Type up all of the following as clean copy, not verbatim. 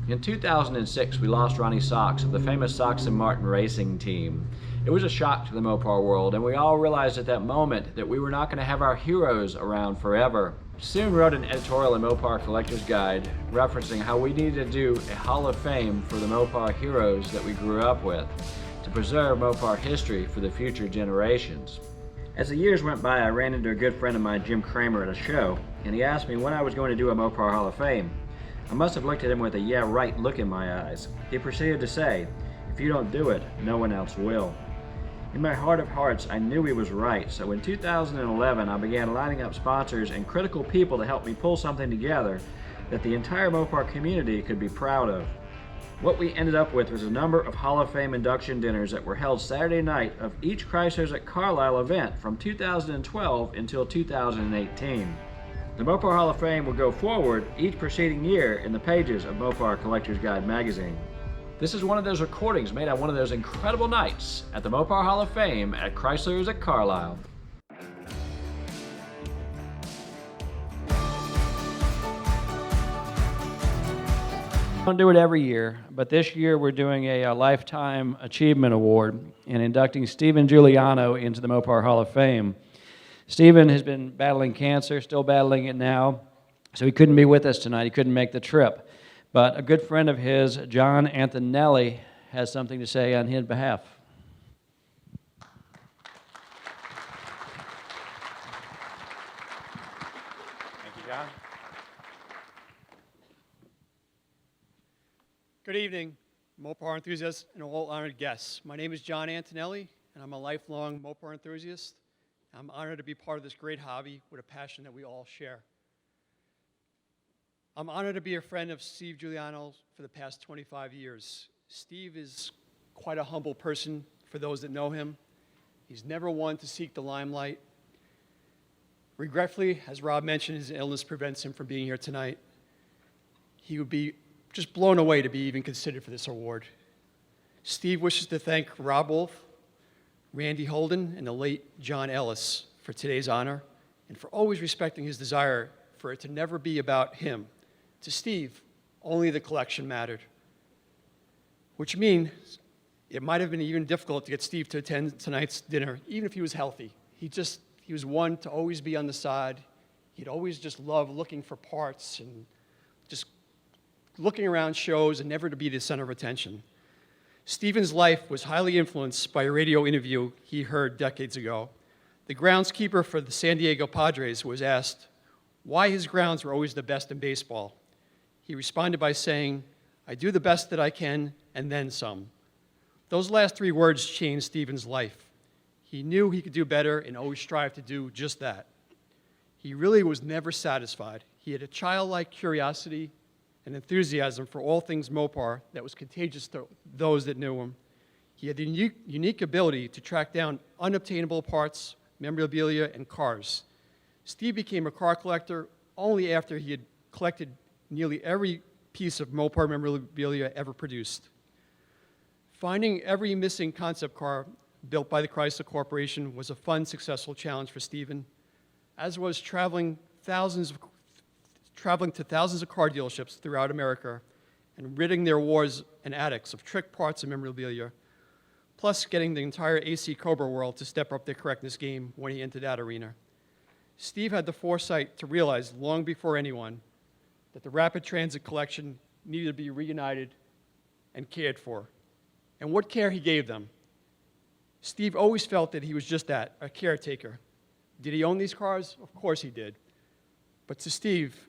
In 2006, we lost Ronnie Sox of the famous Sox and Martin racing team. It was a shock to the Mopar world, and we all realized at that moment that we were not going to have our heroes around forever. Soon wrote an editorial in Mopar Collector's Guide referencing how we needed to do a Hall of Fame for the Mopar heroes that we grew up with, to preserve Mopar history for the future generations. As the years went by, I ran into a good friend of mine, Jim Kramer, at a show, and he asked me when I was going to do a Mopar Hall of Fame. I must have looked at him with a yeah right look in my eyes. He proceeded to say, "If you don't do it, no one else will." In my heart of hearts, I knew he was right, so in 2011 I began lining up sponsors and critical people to help me pull something together that the entire Mopar community could be proud of. What we ended up with was a number of Hall of Fame induction dinners that were held Saturday night of each Chrysler's at Carlisle event from 2012 until 2018. The Mopar Hall of Fame will go forward each preceding year in the pages of Mopar Collector's Guide magazine. This is one of those recordings made on one of those incredible nights at the Mopar Hall of Fame at Chrysler's at Carlisle. We don't do it every year, but this year we're doing a Lifetime Achievement Award and inducting Steven Juliano into the Mopar Hall of Fame. Steven has been battling cancer, still battling it now, so he couldn't be with us tonight. He couldn't make the trip. But a good friend of his, John Antonelli, has something to say on his behalf. Thank you, John. Good evening, Mopar enthusiasts and all honored guests. My name is John Antonelli, and I'm a lifelong Mopar enthusiast. I'm honored to be part of this great hobby with a passion that we all share. I'm honored to be a friend of Steve Juliano for the past 25 years. Steve is quite a humble person for those that know him. He's never one to seek the limelight. Regretfully, as Rob mentioned, his illness prevents him from being here tonight. He would be just blown away to be even considered for this award. Steve wishes to thank Rob Wolf, Randy Holden, and the late John Ellis for today's honor, and for always respecting his desire for it to never be about him. To Steve, only the collection mattered. Which means it might have been even difficult to get Steve to attend tonight's dinner, even if he was healthy. He was one to always be on the side. He'd always just love looking for parts and just looking around shows and never to be the center of attention. Steven's life was highly influenced by a radio interview he heard decades ago. The groundskeeper for the San Diego Padres was asked why his grounds were always the best in baseball. He responded by saying, "I do the best that I can, and then some." Those last three words changed Steven's life. He knew he could do better and always strived to do just that. He really was never satisfied. He had a childlike curiosity and enthusiasm for all things Mopar that was contagious to those that knew him. He had the unique ability to track down unobtainable parts, memorabilia, and cars. Steve became a car collector only after he had collected nearly every piece of Mopar memorabilia ever produced. Finding every missing concept car built by the Chrysler Corporation was a fun, successful challenge for Steven, as was traveling to thousands of car dealerships throughout America and ridding their wars and attics of trick parts and memorabilia, plus getting the entire AC Cobra world to step up their correctness game when he entered that arena. Steve had the foresight to realize long before anyone that the Rapid Transit collection needed to be reunited and cared for. And what care he gave them. Steve always felt that he was just that, a caretaker. Did he own these cars? Of course he did. But to Steve,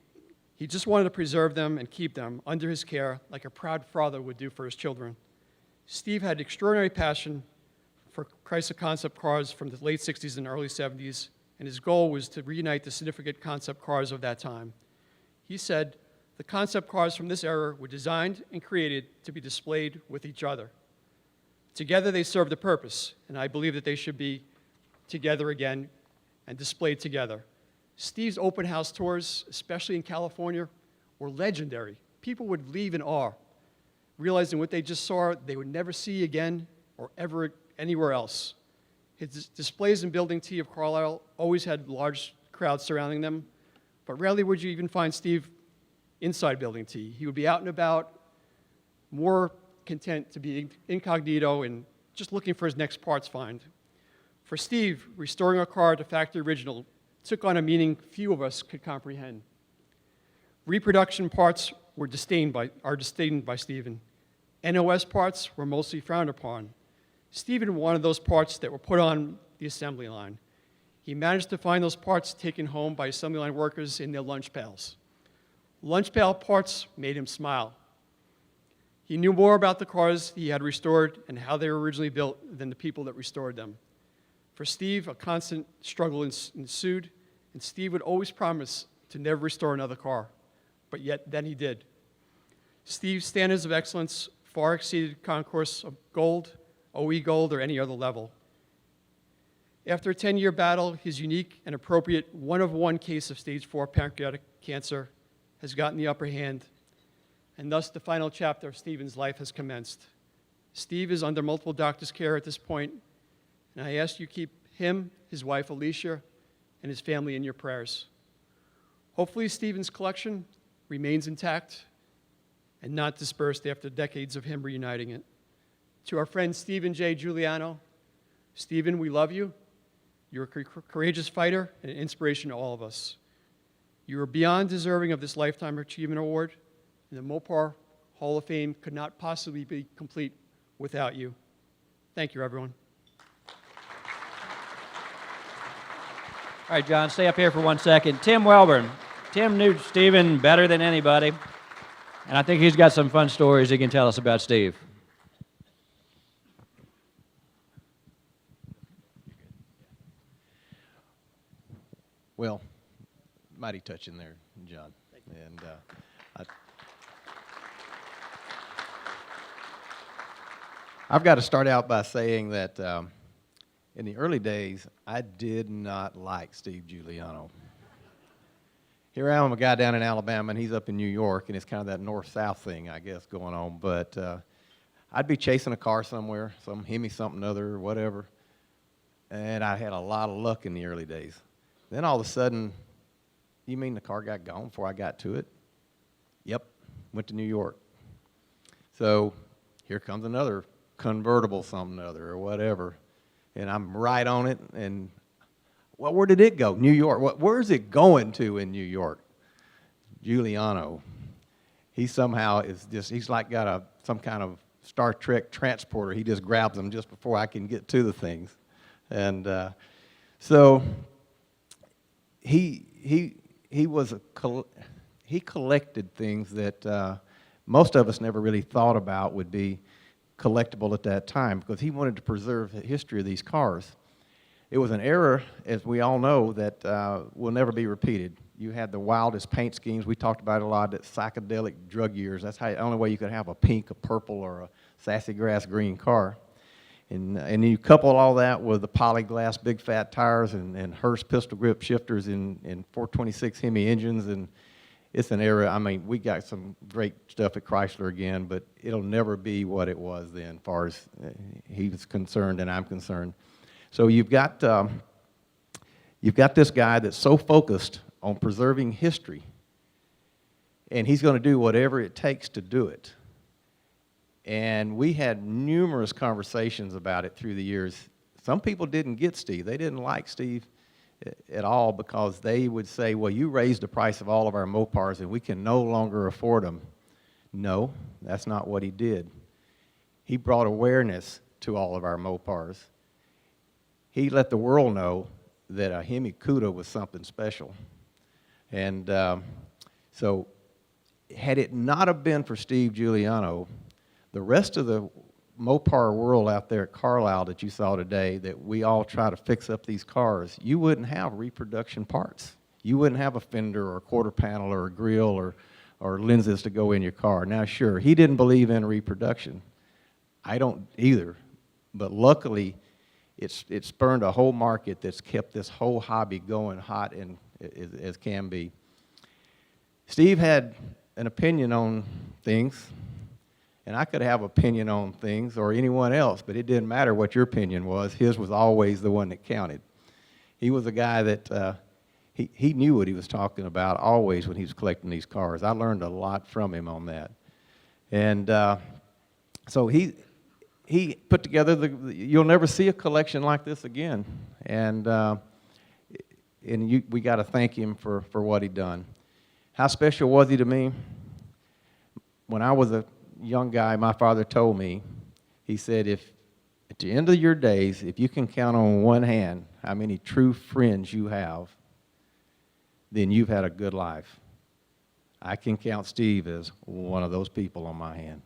he just wanted to preserve them and keep them under his care like a proud father would do for his children. Steve had extraordinary passion for Chrysler concept cars from the late 60s and early 70s, and his goal was to reunite the significant concept cars of that time. He said, the concept cars from this era were designed and created to be displayed with each other. Together they served a purpose, and I believe that they should be together again and displayed together. Steve's open house tours, especially in California, were legendary. People would leave in awe, realizing what they just saw they would never see again or ever anywhere else. His displays in Building T of Carlisle always had large crowds surrounding them, but rarely would you even find Steve inside Building T. He would be out and about, more content to be incognito and just looking for his next parts find. For Steve, restoring a car to factory original took on a meaning few of us could comprehend. Reproduction parts are disdained by Steven. NOS parts were mostly frowned upon. Steven wanted those parts that were put on the assembly line. He managed to find those parts taken home by assembly line workers in their lunch pails. Lunch pail parts made him smile. He knew more about the cars he had restored and how they were originally built than the people that restored them. For Steve, a constant struggle ensued, and Steve would always promise to never restore another car, but yet then he did. Steve's standards of excellence far exceeded concourse of gold, OE gold, or any other level. After a 10-year battle, his unique and appropriate one-of-one case of stage 4 pancreatic cancer has gotten the upper hand, and thus the final chapter of Steven's life has commenced. Steve is under multiple doctors' care at this point, and I ask you keep him, his wife Alicia, and his family in your prayers. Hopefully Steven's collection remains intact and not dispersed after decades of him reuniting it. To our friend Steven J. Juliano, Steven, we love you. You're a courageous fighter and an inspiration to all of us. You are beyond deserving of this Lifetime Achievement Award, and the Mopar Hall of Fame could not possibly be complete without you. Thank you, everyone. All right, John, stay up here for 1 second. Tim Wellborn. Tim knew Steven better than anybody, and I think he's got some fun stories he can tell us about Steve. Well, mighty touching there, John. And I've got to start out by saying that in the early days, I did not like Steve Juliano. Here I am, a guy down in Alabama, and he's up in New York, and it's kind of that north-south thing, I guess, going on. But I'd be chasing a car somewhere, some Hemi something other or whatever, and I had a lot of luck in the early days. Then all of a sudden, you mean the car got gone before I got to it? Yep, went to New York. So here comes another convertible something other or whatever, and I'm right on it, and well, where did it go? New York. Where's it going to in New York? Giuliano. He somehow is just, he's like got some kind of Star Trek transporter. He just grabs them just before I can get to the things. And so he collected things that most of us never really thought about would be collectible at that time, because he wanted to preserve the history of these cars. It was an era, as we all know, that will never be repeated. You had the wildest paint schemes. We talked about it a lot, that psychedelic drug years. That's the only way you could have a pink, a purple, or a sassy grass green car. And you couple all that with the polyglass big fat tires and Hurst pistol grip shifters in 426 Hemi engines, and it's an era. I mean, we got some great stuff at Chrysler again, but it'll never be what it was then, as far as he was concerned and I'm concerned. So you've got this guy that's so focused on preserving history, and he's going to do whatever it takes to do it. And we had numerous conversations about it through the years. Some people didn't get Steve. They didn't like Steve at all, because they would say, well, you raised the price of all of our Mopars and we can no longer afford them. No, that's not what he did. He brought awareness to all of our Mopars. He let the world know that a Hemi Cuda was something special. And so had it not have been for Steve Juliano, the rest of the Mopar world out there at Carlisle that you saw today, that we all try to fix up these cars, you wouldn't have reproduction parts. You wouldn't have a fender or a quarter panel or a grill or lenses to go in your car. Now, sure, he didn't believe in reproduction. I don't either. But luckily, it's spurned a whole market that's kept this whole hobby going hot and as can be. Steve had an opinion on things, and I could have opinion on things, or anyone else, but it didn't matter what your opinion was. His was always the one that counted. He was a guy that he knew what he was talking about always when he was collecting these cars. I learned a lot from him on that. And so he put together you'll never see a collection like this again. And we got to thank him for what he done. How special was he to me? When I was a young guy, my father told me, he said, if at the end of your days, if you can count on one hand how many true friends you have, then you've had a good life. I can count Steve as one of those people on my hand.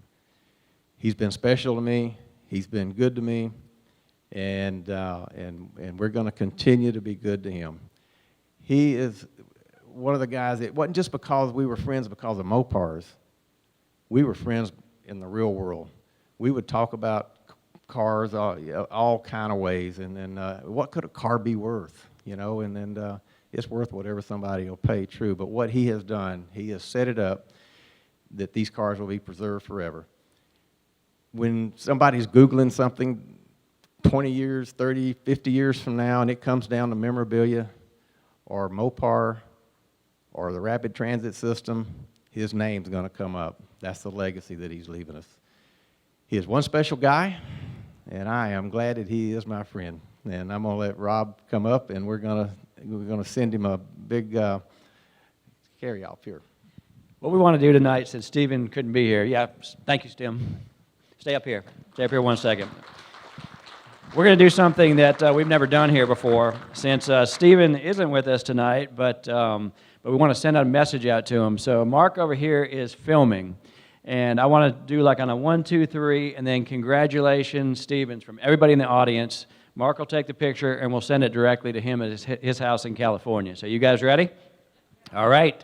He's been special to me. He's been good to me, and we're going to continue to be good to him. He is one of the guys. It wasn't just because we were friends because of Mopars. We were friends in the real world. We would talk about cars all kind of ways, and then what could a car be worth, you know? And then it's worth whatever somebody will pay, true. But what he has done, he has set it up that these cars will be preserved forever. When somebody's Googling something 20 years, 30, 50 years from now, and it comes down to memorabilia or Mopar or the rapid transit system, his name's going to come up. That's the legacy that he's leaving us. He is one special guy, and I am glad that he is my friend. And I'm going to let Rob come up, and we're going to send him a big carry-off here. What we want to do tonight, since Steven couldn't be here, thank you, Tim. Stay up here. Stay up here 1 second. We're going to do something that we've never done here before, since Steven isn't with us tonight, but we want to send a message out to him. So Mark over here is filming, and I want to do like on a 1, 2, 3, and then congratulations, Stevens, from everybody in the audience. Mark will take the picture, and we'll send it directly to him at his house in California. So you guys ready? All right.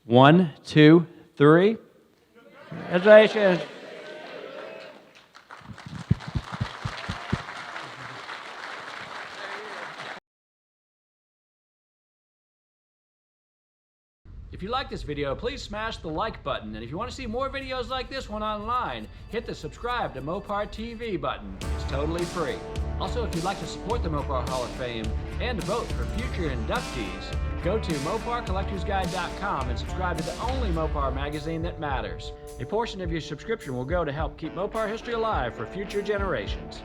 1, 2, 3. Congratulations. If you like this video, please smash the like button. And if you want to see more videos like this one online, hit the subscribe to Mopar TV button. It's totally free. Also, if you'd like to support the Mopar Hall of Fame and vote for future inductees, go to MoparCollectorsGuide.com and subscribe to the only Mopar magazine that matters. A portion of your subscription will go to help keep Mopar history alive for future generations.